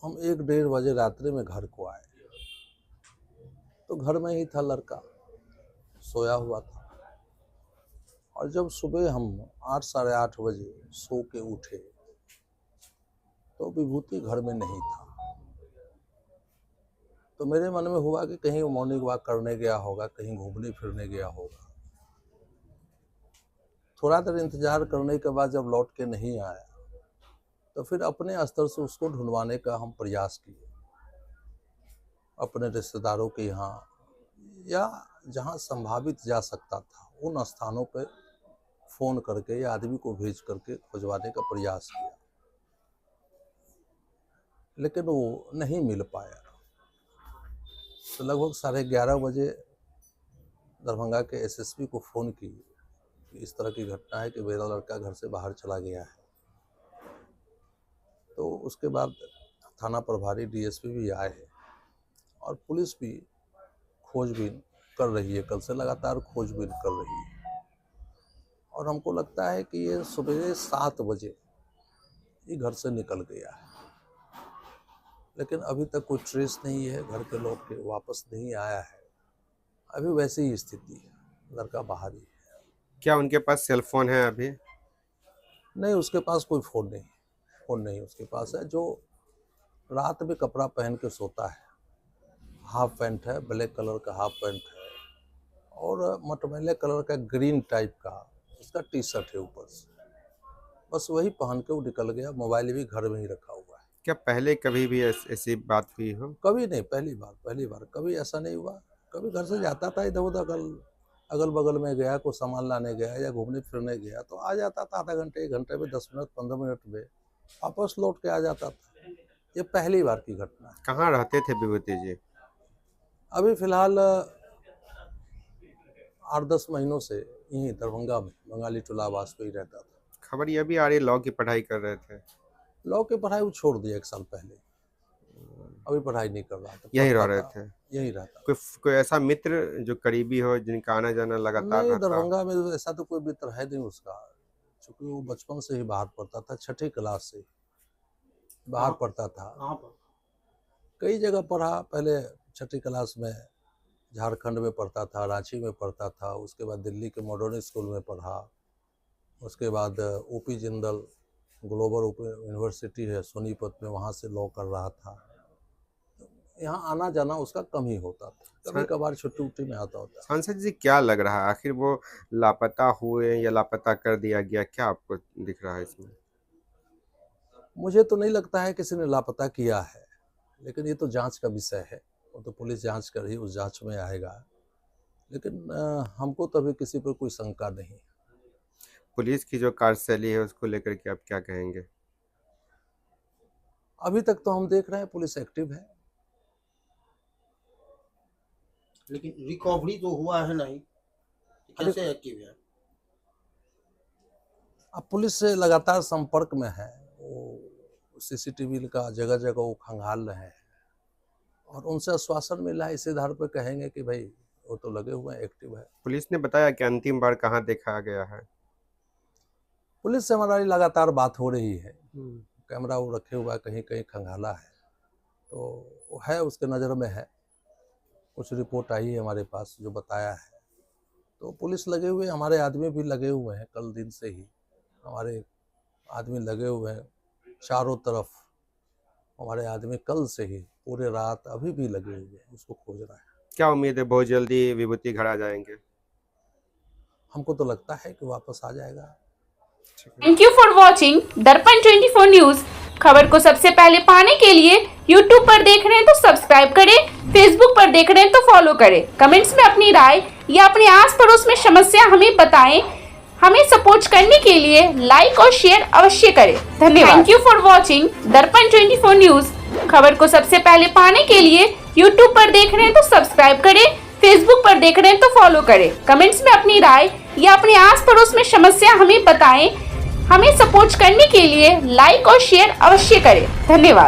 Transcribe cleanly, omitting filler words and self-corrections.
हम 1-1:30 बजे रात्रि में घर को आए तो घर में ही था लड़का, सोया हुआ था। और जब सुबह हम 8 साढ़े 8 बजे सो के उठे तो विभूति घर में नहीं था। तो मेरे मन में हुआ कि कहीं वो मॉर्निंग वॉक करने गया होगा, कहीं घूमने फिरने गया होगा। थोड़ा देर इंतजार करने के बाद जब लौट के नहीं आया तो फिर अपने स्तर से उसको ढूंढवाने का हम प्रयास किए, अपने रिश्तेदारों के यहाँ या जहाँ संभावित जा सकता था उन स्थानों पर फोन करके या आदमी को भेज करके खोजवाने का प्रयास किया, लेकिन वो नहीं मिल पाया। तो लगभग 11:30 बजे दरभंगा के एसएसपी को फ़ोन की कि इस तरह की घटना है कि मेरा लड़का घर से बाहर चला गया है। तो उसके बाद थाना प्रभारी डीएसपी भी आए हैं और पुलिस भी खोजबीन कर रही है, कल से लगातार खोजबीन कर रही है। और हमको लगता है कि ये सुबह 7 बजे ये घर से निकल गया है, लेकिन अभी तक कोई ट्रेस नहीं है, घर के लौट के वापस नहीं आया है। अभी वैसी ही स्थिति है, लड़का बाहर ही है। क्या उनके पास सेल फोन है अभी? नहीं, उसके पास कोई फ़ोन नहीं उसके पास है। जो रात में कपड़ा पहन के सोता है, हाफ पैंट है, ब्लैक कलर का हाफ पैंट है और मटमैले कलर का ग्रीन टाइप का उसका टी शर्ट है ऊपर से, बस वही पहन के वो निकल गया। मोबाइल भी घर में ही रखा हुआ है। क्या पहले कभी भी ऐसी बात हुई हो? कभी नहीं, पहली बार कभी ऐसा नहीं हुआ। कभी घर से जाता था इधर उधर अगल बगल में गया, कोई सामान लाने गया या घूमने फिरने गया तो आ जाता था आधा घंटे 1 घंटे में, 10 मिनट 15 मिनट में वापस लौट के आ जाता था। ये पहली बार की घटना है। कहाँ रहते थे विभूति जी? अभी फिलहाल 8-10 महीनों से यहीं दरभंगा में बंगाली टोला आवास पे ही रहता था। खबर यह भी आ रही लॉ की पढ़ाई कर रहे थे। लॉ की पढ़ाई वो छोड़ दिया 1 साल पहले, अभी पढ़ाई नहीं कर रहा था। यहीं रह रहे थे? यहीं रहता। कोई ऐसा मित्र जो करीबी हो जिनका आना जाना लगातार नहीं, रहता? दरभंगा में ऐसा तो कोई मित्र है नहीं उसका, क्योंकि वो बचपन से ही बाहर पढ़ता था, 6ठी क्लास से बाहर पढ़ता था। कई जगह पढ़ा, पहले 6ठी क्लास में झारखंड में पढ़ता था, रांची में पढ़ता था, उसके बाद दिल्ली के मॉडर्न स्कूल में पढ़ा, उसके बाद ओपी जिंदल ग्लोबल यूनिवर्सिटी है सोनीपत में, वहाँ से लॉ कर रहा था। यहाँ आना जाना उसका कम ही होता था, कभी कभार छुट्टी उट्टी में आता होता। सांसद जी, क्या लग रहा है आखिर वो लापता हुए या लापता कर दिया गया, क्या आपको दिख रहा है इसमें? मुझे तो नहीं लगता है किसी ने लापता किया है, लेकिन ये तो जांच का विषय है, वो तो पुलिस जांच कर रही है, उस जांच में आएगा। लेकिन हमको तो अभी किसी पर कोई शंका नहीं। पुलिस की जो कार्यशैली है उसको लेकर के आप क्या कहेंगे? अभी तक तो हम देख रहे हैं पुलिस एक्टिव है, लेकिन रिकवरी तो हुआ है नहीं, कैसे एक्टिव है? अब पुलिस से लगातार संपर्क में है, वो सीसीटीवी का जगह जगह वो खंगाल रहे हैं और उनसे आश्वासन मिला है, इसी आधार पर कहेंगे कि भाई वो तो लगे हुए हैं, एक्टिव है। पुलिस ने बताया कि अंतिम बार कहाँ देखा गया है? पुलिस से हमारी लगातार बात हो रही है, कैमरा वो रखे हुआ है, कहीं कहीं खंगाला है, तो वो है, उसके नज़र में है। कुछ रिपोर्ट आई है हमारे पास जो बताया है, तो पुलिस लगे हुए, हमारे आदमी भी लगे हुए हैं। कल दिन से ही हमारे आदमी लगे हुए हैं चारों तरफ। हमारे आदमी कल से ही पूरे रात अभी भी लगे हुए हैं, उसको खोज रहा है। क्या उम्मीद है बहुत जल्दी विभूति घर आ जाएंगे? हमको तो लगता है कि वापस आ जाएगा। थैंक यू फॉर वॉचिंग दर्पण 24 न्यूज। खबर को सबसे पहले पाने के लिए यूट्यूब पर देख रहे हैं तो सब्सक्राइब करें, फेसबुक पर देख रहे हैं तो फॉलो करें। कमेंट्स में अपनी राय या अपने आस पड़ोस में समस्या हमें बताएं। हमें सपोर्ट करने के लिए लाइक और शेयर अवश्य करें। धन्यवाद। थैंक यू फॉर वॉचिंग दर्पण 24 न्यूज। खबर को सबसे पहले पाने के लिए यूट्यूब पर देख रहे हैं तो सब्सक्राइब करें, फेसबुक पर देख रहे हैं तो फॉलो करें। कमेंट्स में अपनी राय या अपने आस पड़ोस में समस्या हमें बताएं। हमें सपोर्ट करने के लिए लाइक और शेयर अवश्य करें। धन्यवाद।